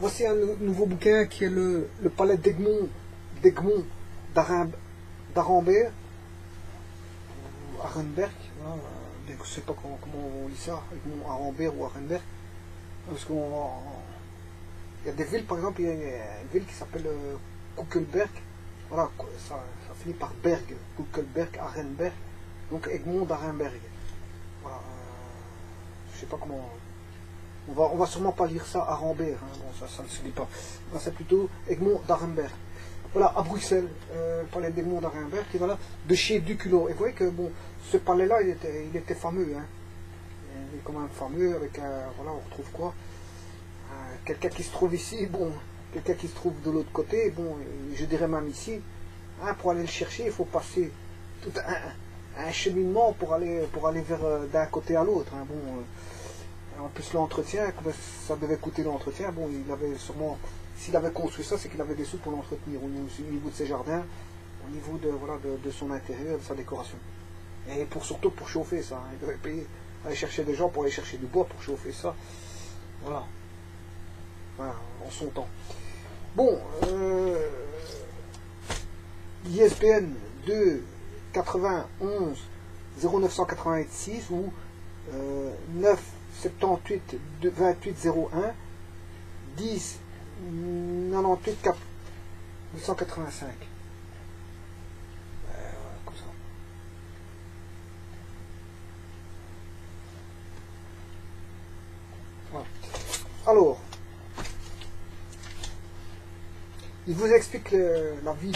Voici un nouveau bouquin qui est le palais d'Egmont d'Arambert, ou Arenberg, voilà, je ne sais pas comment on lit ça, Egmont Arambert ou Arenberg, parce qu'il y a des villes, par exemple, il y a une ville qui s'appelle Kuckelberg, voilà, ça finit par Berg, Kuckelberg, Arenberg, donc Egmont d'Arenberg. Voilà, je ne sais pas comment. On va sûrement pas lire ça à Rambert, hein. Bon, ça ne se lit pas. C'est plutôt Egmont d'Arenberg. Voilà, à Bruxelles, palais d'Egmont d'Arenberg, et voilà, de chez Duculot. Et vous voyez que bon, ce palais-là, il était fameux, hein. Il est quand même fameux, avec voilà, on retrouve quoi, quelqu'un qui se trouve ici, bon, quelqu'un qui se trouve de l'autre côté, bon, je dirais même ici, hein, pour aller le chercher, il faut passer tout un cheminement pour aller vers d'un côté à l'autre, hein. Bon, en plus l'entretien, ça devait coûter l'entretien, bon, il avait sûrement, s'il avait construit ça, c'est qu'il avait des sous pour l'entretenir au niveau de ses jardins, au niveau de, voilà, de son intérieur, de sa décoration. Et surtout pour chauffer ça, hein. Il devait payer, aller chercher des gens pour aller chercher du bois pour chauffer ça. Voilà. Voilà, en son temps. Bon, ISBN 2 91 0986 ou 9 78 28 01 10 98 985. Comme ça. Voilà. Alors, il vous explique la vie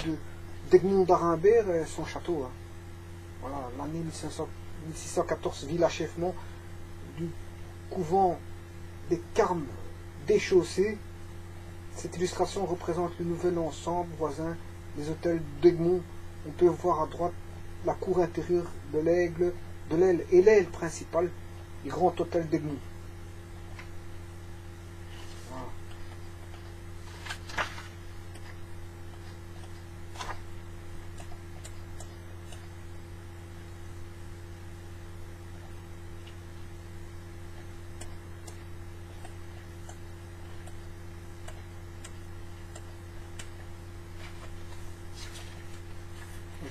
d'Egmont d'Arambert et son château. Hein. Voilà, l'année 1614 vit l'achèvement du couvent des Carmes déchaussés. Cette illustration représente le nouvel ensemble voisin des hôtels d'Egmont. On peut voir à droite la cour intérieure de l'aile et l'aile principale du grand hôtel d'Egmont. Voilà.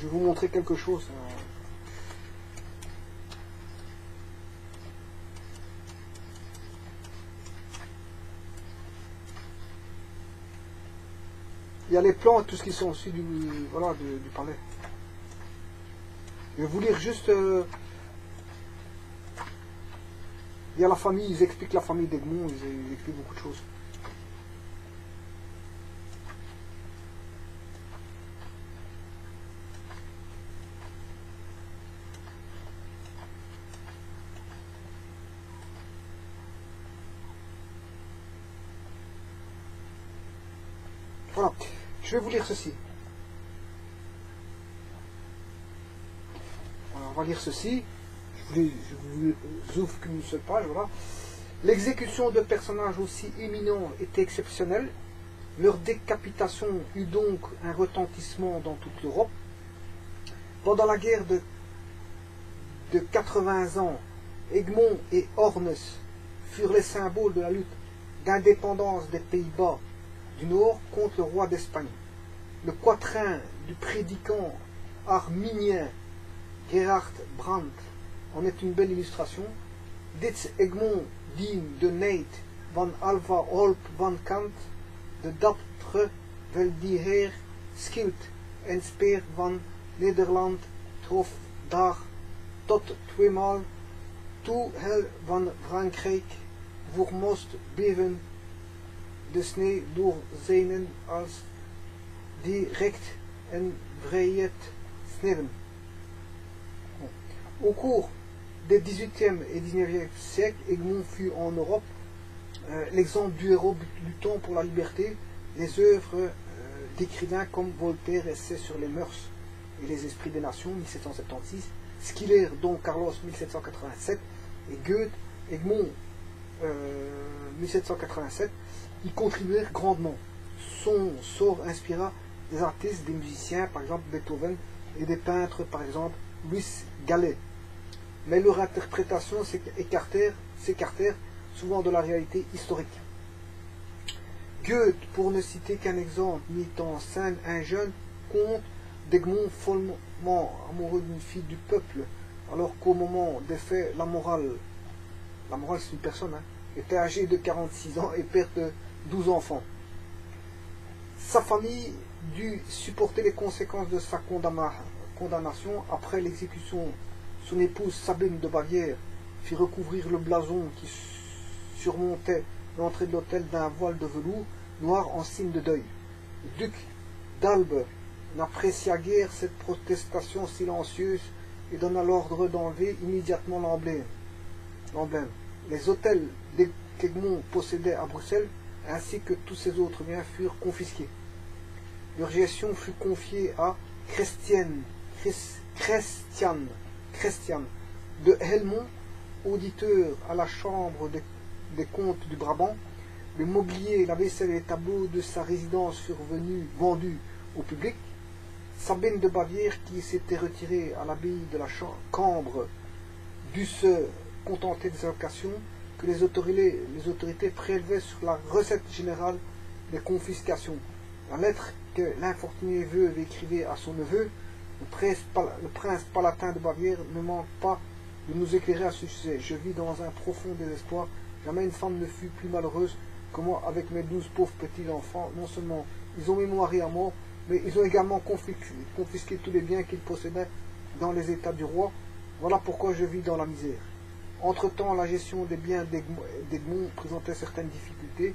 Je vais vous montrer quelque chose. Il y a les plans et tout ce qui sont aussi voilà, du palais. Je vais vous lire juste. Il y a la famille, ils expliquent la famille d'Egmont, ils expliquent beaucoup de choses. Voilà, je vais vous lire ceci. Alors, on va lire ceci. Je vous ouvre qu'une seule page. Voilà. L'exécution de personnages aussi éminents était exceptionnelle. Leur décapitation eut donc un retentissement dans toute l'Europe. Pendant la guerre de 80 ans, Egmont et Hornes furent les symboles de la lutte d'indépendance des Pays-Bas du Nord contre le roi d'Espagne. Le quatrain du prédicant arminien Gerhard Brandt en est une belle illustration. Dit Egmont dien de Neid van Alva Holp van Kant, de daptre wel die heer schild en speer van Nederland trof daar tot tweemaal toe hel van Frankrijk voor moest beven de sneeuw doorzenen als direct en vrijheid sneeuwen. Au cours des 18e et 19e siècles, Egmont fut en Europe l'exemple du héros luttant pour la liberté. Les œuvres d'écrivains comme Voltaire, Essai sur les mœurs et les esprits des nations, 1776, Schiller, Don Carlos, 1787, et Goethe, Egmont, 1787, y contribuèrent grandement. Son sort inspira des artistes, des musiciens, par exemple Beethoven, et des peintres, par exemple Louis Gallet. Mais leur interprétation s'écartèrent souvent de la réalité historique. Goethe, pour ne citer qu'un exemple, mit en scène un jeune comte d'Egmont follement amoureux d'une fille du peuple, alors qu'au moment des faits, la morale c'est une personne, était âgée de 46 ans et père de 12 enfants. Sa famille dut supporter les conséquences de sa condamnation. Après l'exécution. Son épouse Sabine de Bavière fit recouvrir le blason qui surmontait l'entrée de l'hôtel d'un voile de velours noir en signe de deuil. Le duc d'Albe n'apprécia guère cette protestation silencieuse et donna l'ordre d'enlever immédiatement l'emblème. Les hôtels qu'Egmont possédait à Bruxelles, ainsi que tous ses autres biens, furent confisqués. Leur gestion fut confiée à Christian de Helmont, auditeur à la chambre des comptes du Brabant. Le mobilier, la vaisselle et les tableaux de sa résidence furent vendus au public. Sabine de Bavière, qui s'était retirée à l'abbaye de la Cambre, dut se contenter des allocations que les autorités prélevaient sur la recette générale des confiscations. La lettre que l'infortunée veuve écrivait à son neveu, le prince palatin de Bavière, ne manque pas de nous éclairer à ce sujet. Je vis dans un profond désespoir. Jamais une femme ne fut plus malheureuse que moi avec mes 12 pauvres petits enfants. Non seulement ils ont mis mon mari à mort, mais ils ont également confisqué tous les biens qu'ils possédaient dans les états du roi. Voilà pourquoi je vis dans la misère. Entre-temps, la gestion des biens d'Egmont présentait certaines difficultés.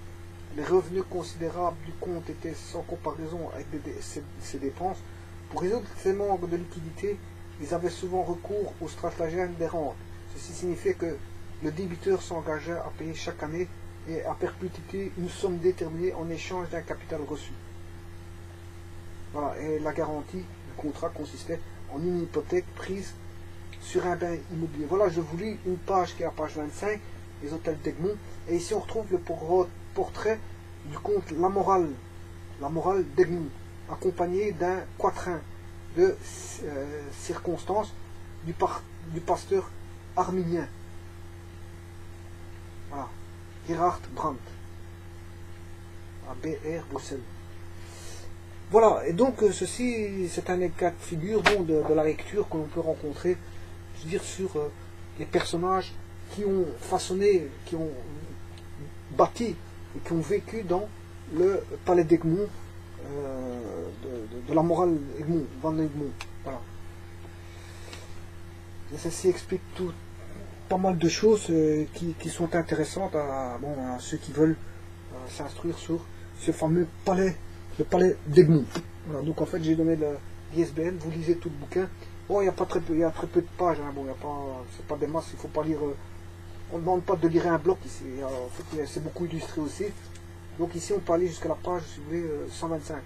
Les revenus considérables du comte étaient sans comparaison avec ses dépenses. Pour résoudre ces manques de liquidité, ils avaient souvent recours au stratagème des rentes. Ceci signifiait que le débiteur s'engageait à payer chaque année et à perpétuité une somme déterminée en échange d'un capital reçu. Voilà, et la garantie du contrat consistait en une hypothèque prise sur un bien immobilier. Voilà, je vous lis une page qui est à page 25, les hôtels d'Egmont, et ici on retrouve le portrait du comte La Morale d'Egmont, accompagné d'un quatrain de circonstances du pasteur arminien. Voilà, Gerhard Brandt, à BR Bruxelles. Voilà, et donc ceci, c'est un cas de figure de la lecture que l'on peut rencontrer, je veux dire, sur les personnages qui ont façonné, qui ont bâti et qui ont vécu dans le palais d'Egmont, de la morale Egmont, Van Egmont. Voilà. Et ceci explique pas mal de choses qui sont intéressantes à ceux qui veulent s'instruire sur ce fameux palais, le palais d'Egmont. Voilà, donc en fait j'ai donné l'ISBN, vous lisez tout le bouquin. Bon, il y a très peu de pages, hein. Bon, c'est pas des masses, il faut pas lire. On ne demande pas de lire un bloc ici. En fait, c'est beaucoup illustré aussi. Donc ici on peut aller jusqu'à la page, si vous voulez, 125.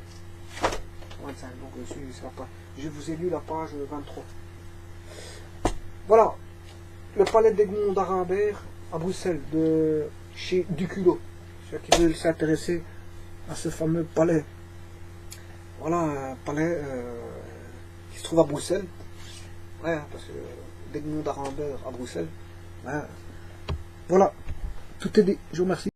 125, donc c'est la page. Je vous ai lu la page 23. Voilà, le palais d'Egmont d'Arimbert à Bruxelles, chez Duculot. Ceux qui veulent s'intéresser à ce fameux palais. Voilà, un palais qui se trouve à Bruxelles. Ouais, parce que d'Egmont d'Arimbert à Bruxelles. Ouais. Voilà, tout est dit. Je vous remercie.